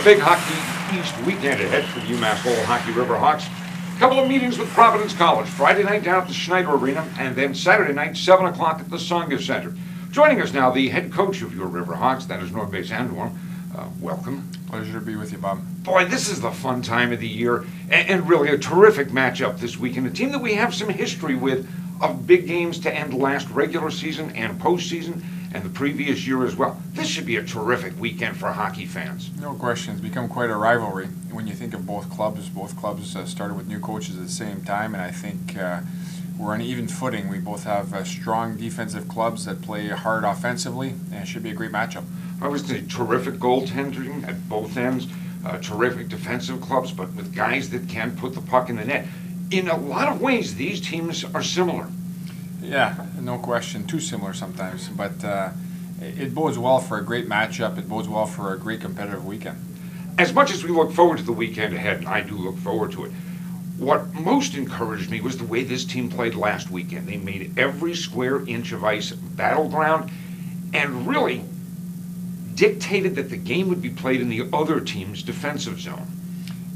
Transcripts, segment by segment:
big Hockey East weekend ahead for the UMass Lowell Hockey River Hawks. A couple of meetings with Providence College. Friday night down at the Schneider Arena, and then Saturday night, 7 o'clock at the Songa Center. Joining us now, the head coach of your River Hawks, that is Bazin. Welcome. Pleasure to be with you, Bob. Boy, this is the fun time of the year, and really a terrific matchup this weekend. A team that we have some history with of big games to end last regular season and postseason, and the previous year as well. This should be a terrific weekend for hockey fans. No question. It's become quite a rivalry when you think of both clubs. Both clubs started with new coaches at the same time, and I think we're on even footing. We both have strong defensive clubs that play hard offensively, and it should be a great matchup. I would say terrific goaltending at both ends, terrific defensive clubs, but with guys that can put the puck in the net. In a lot of ways, these teams are similar. Yeah, no question. Too similar sometimes, but it bodes well for a great matchup. It bodes well for a great competitive weekend. As much as we look forward to the weekend ahead, and I do look forward to it, what most encouraged me was the way this team played last weekend. They made every square inch of ice battleground and really dictated that the game would be played in the other team's defensive zone.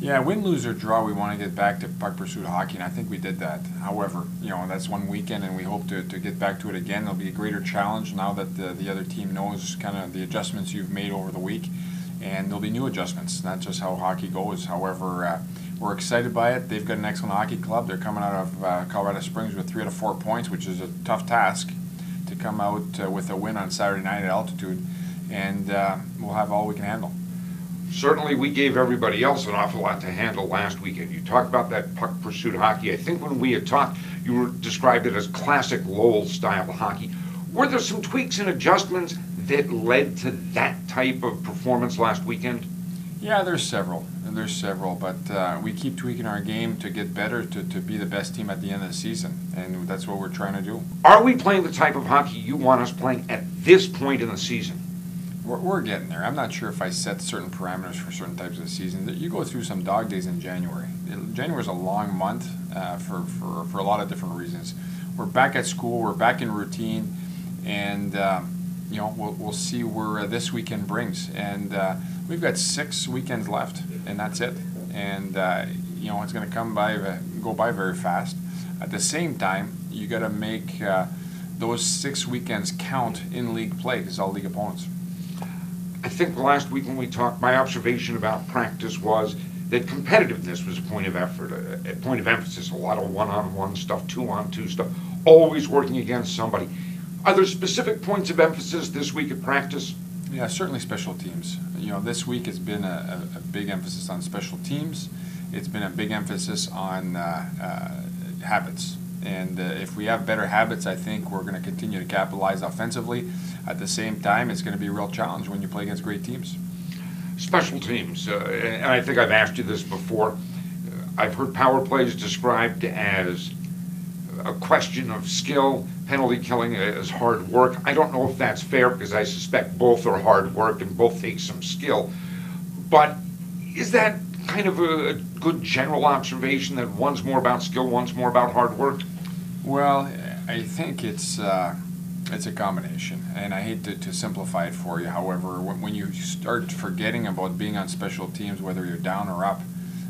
Yeah, win, lose, or draw, we want to get back to puck pursuit hockey, and I think we did that. However, that's one weekend, and we hope to get back to it again. There'll be a greater challenge now that the other team knows kind of the adjustments you've made over the week, and there'll be new adjustments, not just how hockey goes. However, we're excited by it. They've got an excellent hockey club. They're coming out of Colorado Springs with 3 out of 4 points, which is a tough task to come out with a win on Saturday night at altitude, and we'll have all we can handle. Certainly, we gave everybody else an awful lot to handle last weekend. You talked about that puck pursuit hockey. I think when we had talked, you described it as classic Lowell-style hockey. Were there some tweaks and adjustments that led to that type of performance last weekend? Yeah, there's several, but we keep tweaking our game to get better, to be the best team at the end of the season, and that's what we're trying to do. Are we playing the type of hockey you want us playing at this point in the season? We're getting there. I'm not sure if I set certain parameters for certain types of the season. You go through some dog days in January. January is a long month for a lot of different reasons. We're back at school. We're back in routine, and we'll see where this weekend brings. And we've got 6 weekends left, and that's it. And it's going to go by very fast. At the same time, you got to make those 6 weekends count in league play because all league opponents. I think last week when we talked, my observation about practice was that competitiveness was a point of effort, a point of emphasis, a lot of one-on-one stuff, two-on-two stuff, always working against somebody. Are there specific points of emphasis this week at practice? Yeah, certainly special teams. This week has been a big emphasis on special teams. It's been a big emphasis on habits. And if we have better habits, I think we're going to continue to capitalize offensively. At the same time, it's going to be a real challenge when you play against great teams. Special teams, and I think I've asked you this before. I've heard power plays described as a question of skill, penalty killing as hard work. I don't know if that's fair because I suspect both are hard work and both take some skill. But is that kind of a good general observation that one's more about skill, one's more about hard work? Well, I think it's a combination, and I hate to simplify it for you. However, when you start forgetting about being on special teams, whether you're down or up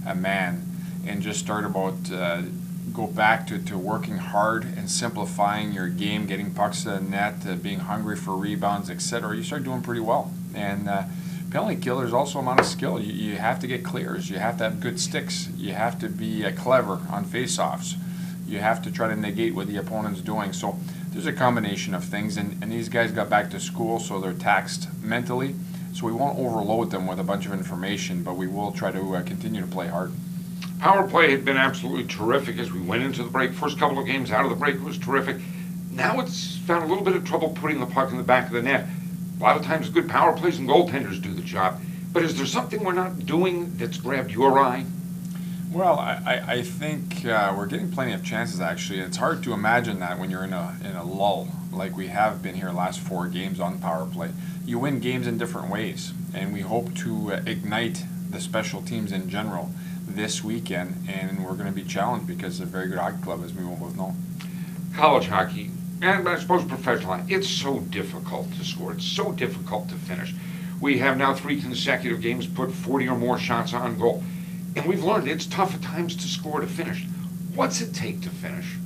a man, and just start go back to working hard and simplifying your game, getting pucks to the net, being hungry for rebounds, etc., you start doing pretty well. And penalty kill, there's also a amount of skill. You have to get clears. You have to have good sticks. You have to be clever on face-offs. You have to try to negate what the opponent's doing. So there's a combination of things, and these guys got back to school, so they're taxed mentally. So we won't overload them with a bunch of information, but we will try to continue to play hard. Power play had been absolutely terrific as we went into the break. First couple of games out of the break was terrific. Now it's found a little bit of trouble putting the puck in the back of the net. A lot of times good power plays and goaltenders do the job. But is there something we're not doing that's grabbed your eye? Well, I think we're getting plenty of chances, actually. It's hard to imagine that when you're in a lull like we have been here the last 4 games on power play. You win games in different ways, and we hope to ignite the special teams in general this weekend, and we're going to be challenged because it's a very good hockey club, as we will both know. College hockey, and I suppose professional hockey, it's so difficult to score. It's so difficult to finish. We have now 3 consecutive games put 40 or more shots on goal. And we've learned it's tough at times to score to finish. What's it take to finish?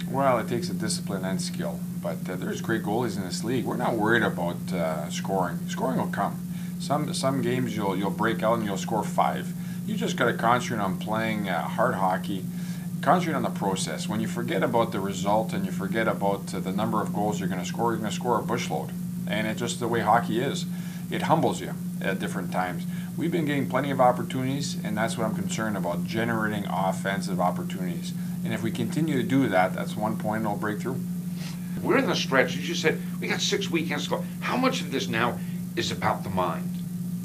Well, it takes a discipline and skill, but there's great goalies in this league. We're not worried about scoring. Scoring will come. Some games you'll break out and you'll score 5. You just got to concentrate on playing hard hockey, concentrate on the process. When you forget about the result and you forget about the number of goals you're going to score a bushload. And it's just the way hockey is. It humbles you at different times. We've been getting plenty of opportunities, and that's what I'm concerned about, generating offensive opportunities. And if we continue to do that, that's one point it'll break through. We're in the stretch, as you said, we got 6 weekends to go. How much of this now is about the mind?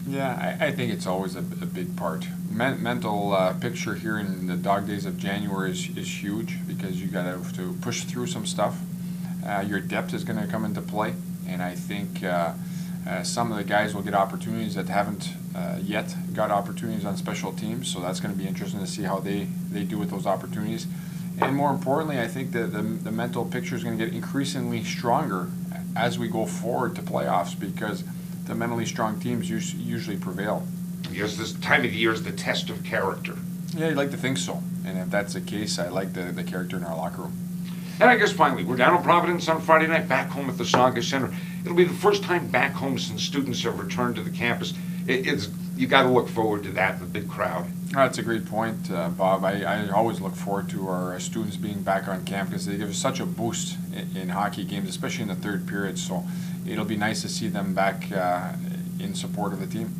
Yeah, I think it's always a big part. Mental picture here in the dog days of January is huge because you got to push through some stuff. Your depth is going to come into play, and I think some of the guys will get opportunities that haven't yet got opportunities on special teams, so that's going to be interesting to see how they do with those opportunities. And more importantly, I think that the mental picture is going to get increasingly stronger as we go forward to playoffs because the mentally strong teams usually prevail. Because this time of the year is the test of character. Yeah, you'd like to think so. And if that's the case, I like the character in our locker room. And I guess finally, we're down in Providence on Friday night, back home at the Saga Center. It'll be the first time back home since students have returned to the campus. You got to look forward to that, the big crowd. That's a great point, Bob. I always look forward to our students being back on campus. They give us such a boost in hockey games, especially in the third period. So it'll be nice to see them back in support of the team.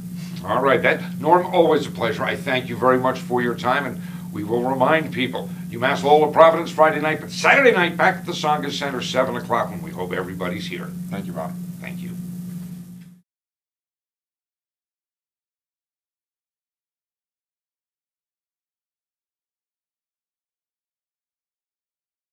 All right, Norm, always a pleasure. I thank you very much for your time, and we will remind people, UMass Lowell at Providence Friday night, but Saturday night back at the Saga Center, 7 o'clock, when we hope everybody's here. Thank you, Bob. Thank you.